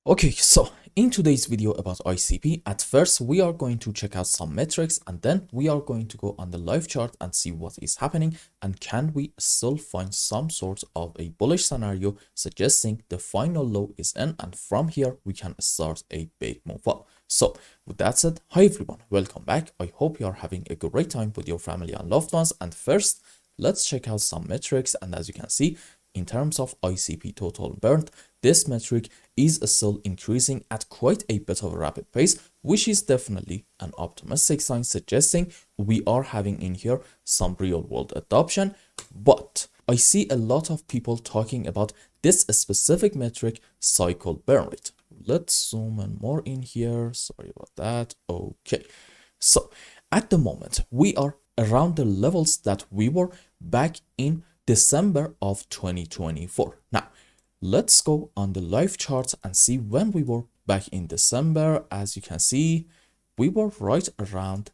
Okay, so in today's video about ICP, at first we are going to check out some metrics and then we are going to go on the live chart and see what is happening and can we still find some sort of a bullish scenario suggesting the final low is in, and from here we can start a big move up. So with that said, hi everyone, welcome back. I hope you are having a great time with your family and loved ones. And first, let's check out some metrics. And as you can see, in terms of ICP total burnt, this metric is still increasing at quite a bit of a rapid pace, which is definitely an optimistic sign suggesting we are having in here some real world adoption. But I see a lot of people talking about this specific metric, cycle burn rate. Let's zoom in more in here. Sorry about that. Okay. So at the moment, we are around the levels that we were back in December of 2024. Now, let's go on the live chart and see when we were back in December. As you can see, we were right around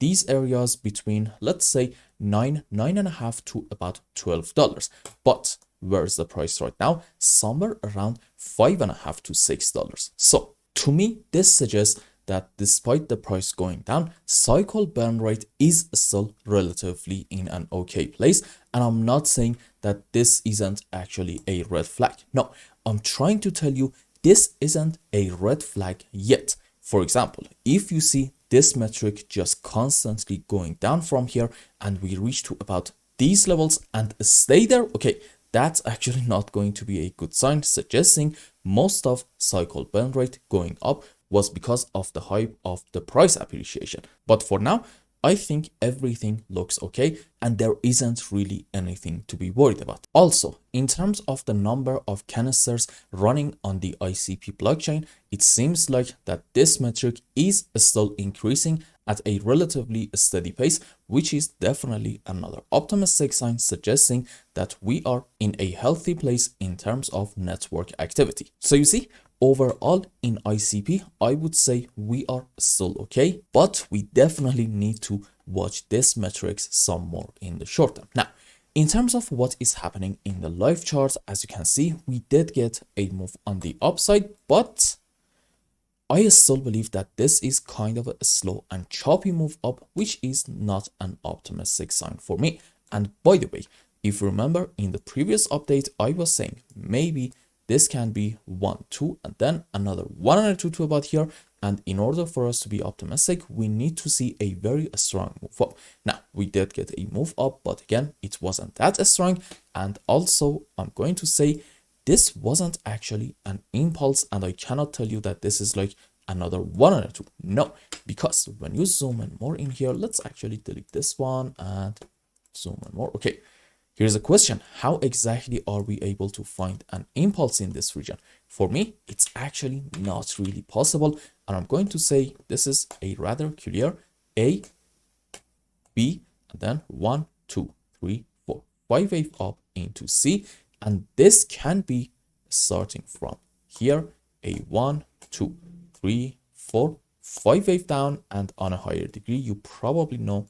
these areas between, let's say, $9.5 to about $12. But where is the price right now? Somewhere around $5.5 to $6. So to me, this suggests that despite the price going down, cycle burn rate is still relatively in an okay place. And I'm not saying that this isn't actually a red flag. No, I'm trying to tell you this isn't a red flag yet. For example, if you see this metric just constantly going down from here and we reach to about these levels and stay there, okay, that's actually not going to be a good sign, suggesting most of cycle burn rate going up was because of the hype of the price appreciation. But for now, I think everything looks okay and there isn't really anything to be worried about. Also, in terms of the number of canisters running on the ICP blockchain, it seems like that this metric is still increasing at a relatively steady pace, which is definitely another optimistic sign suggesting that we are in a healthy place in terms of network activity. So you see, overall in ICP, I would say we are still okay, but we definitely need to watch this metrics some more in the short term. Now, in terms of what is happening in the live chart, as you can see, we did get a move on the upside, but I still believe that this is kind of a slow and choppy move up, which is not an optimistic sign for me. And by the way, if you remember in the previous update, I was saying maybe this can be 1, 2, and then another 1 and 2 to about here. And in order for us to be optimistic, we need to see a very strong move up. Now, we did get a move up, but again, it wasn't that strong. And also, I'm going to say this wasn't actually an impulse, and I cannot tell you that this is like another 1 and 2. No, because when you zoom in more in here, let's actually delete this one and zoom in more. Okay. Here's a question. How exactly are we able to find an impulse in this region? For me, it's actually not really possible. And I'm going to say this is a rather clear A, B, and then 1, 2, 3, 4, 5 wave up into C. And this can be starting from here, a 1, 2, 3, 4, 5 wave down. And on a higher degree, you probably know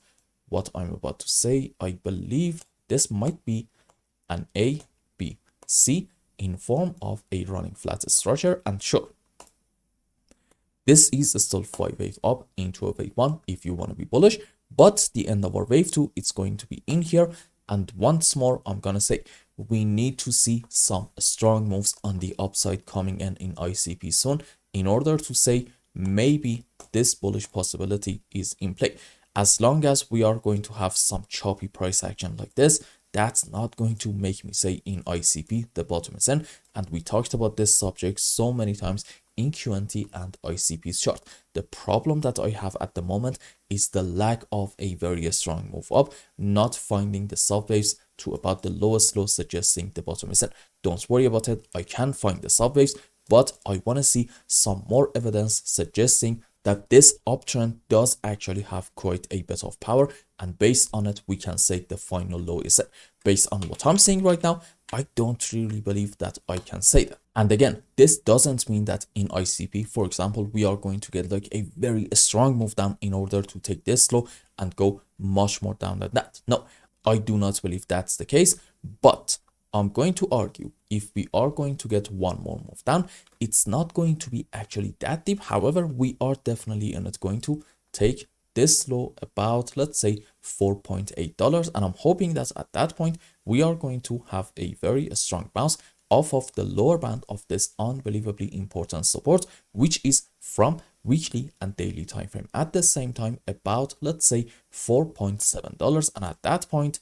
what I'm about to say. I believe this might be an A, B, C in form of a running flat structure. And sure, this is still 5 wave up into a wave 1 if you want to be bullish, but the end of our wave 2, it's going to be in here. And once more, I'm going to say we need to see some strong moves on the upside coming in ICP soon in order to say maybe this bullish possibility is in play. As long as we are going to have some choppy price action like this, that's not going to make me say in ICP the bottom is in. And we talked about this subject so many times in QNT and ICP's chart. The problem that I have at the moment is the lack of a very strong move up, not finding the subwaves to about the lowest low suggesting the bottom is in. Don't worry about it. I can find the subwaves, but I want to see some more evidence suggesting that this uptrend does actually have quite a bit of power, and based on it, we can say the final low is set. Based on what I'm saying right now, I don't really believe that I can say that. And again, this doesn't mean that in ICP, for example, we are going to get like a very strong move down in order to take this low and go much more down than that. No, I do not believe that's the case, but I'm going to argue if we are going to get one more move down, it's not going to be actually that deep. However, we are definitely not going to take this low about, let's say, $4.8. And I'm hoping that at that point, we are going to have a very strong bounce off of the lower band of this unbelievably important support, which is from weekly and daily time frame at the same time about, let's say, $4.7. And at that point,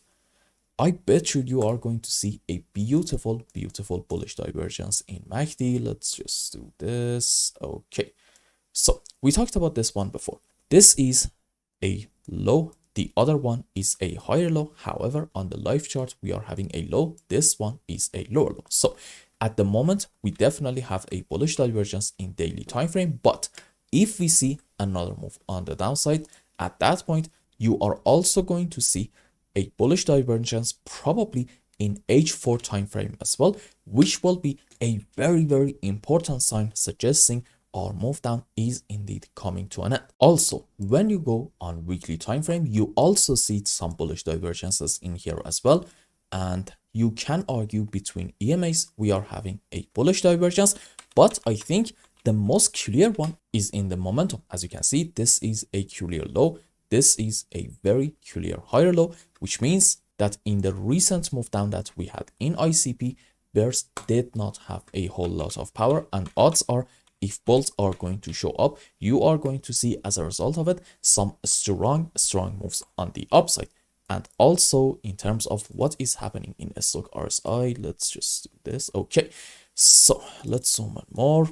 I bet you are going to see a beautiful, beautiful bullish divergence in MACD. Let's just do this. Okay, so we talked about this one before. This is a low. The other one is a higher low. However, on the live chart, we are having a low. This one is a lower low. So at the moment, we definitely have a bullish divergence in daily time frame. But if we see another move on the downside, at that point, you are also going to see a bullish divergence probably in H4 time frame as well, which will be a very, very important sign suggesting our move down is indeed coming to an end. Also, when you go on weekly time frame, you also see some bullish divergences in here as well. And you can argue between EMAs, we are having a bullish divergence, but I think the most clear one is in the momentum. As you can see, this is a clear low. This is a very clear higher low, which means that in the recent move down that we had in ICP, bears did not have a whole lot of power, and odds are if bulls are going to show up, you are going to see as a result of it some strong moves on the upside. And also in terms of what is happening in a stock RSI, let's just do this. Okay, so let's zoom in more.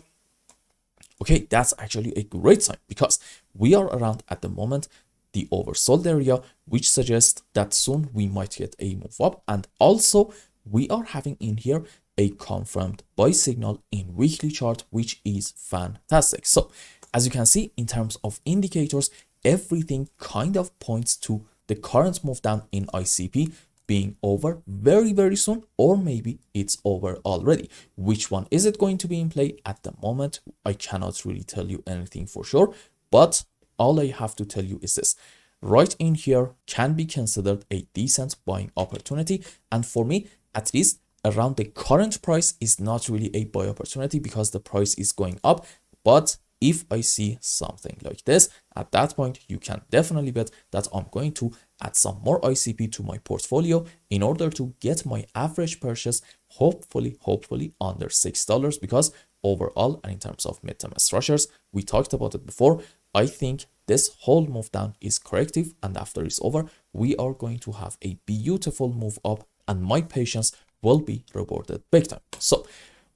Okay, that's actually a great sign because we are around at the moment the oversold area, which suggests that soon we might get a move up. And also we are having in here a confirmed buy signal in weekly chart, which is fantastic. So as you can see, in terms of indicators, everything kind of points to the current move down in ICP being over very, very soon, or maybe it's over already. Which one is it going to be in play at the moment? I cannot really tell you anything for sure, but all I have to tell you is this: right in here can be considered a decent buying opportunity. And for me, at least around the current price is not really a buy opportunity because the price is going up. But if I see something like this, at that point, you can definitely bet that I'm going to add some more ICP to my portfolio in order to get my average purchase hopefully under $6, because overall, and in terms of midterm structures, we talked about it before, I think this whole move down is corrective, and after it's over, we are going to have a beautiful move up, and my patience will be rewarded big time. So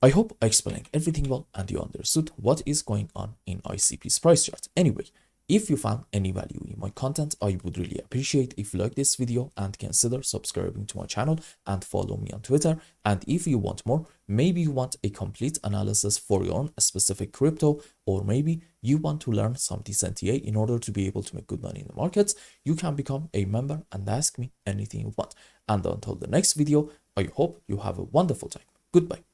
I hope I explained everything well and you understood what is going on in ICP's price chart. Anyway, if you found any value in my content, I would really appreciate if you like this video and consider subscribing to my channel and follow me on Twitter. And if you want more, maybe you want a complete analysis for your own specific crypto, or maybe you want to learn some decent TA in order to be able to make good money in the markets, you can become a member and ask me anything you want. And until the next video, I hope you have a wonderful time. Goodbye.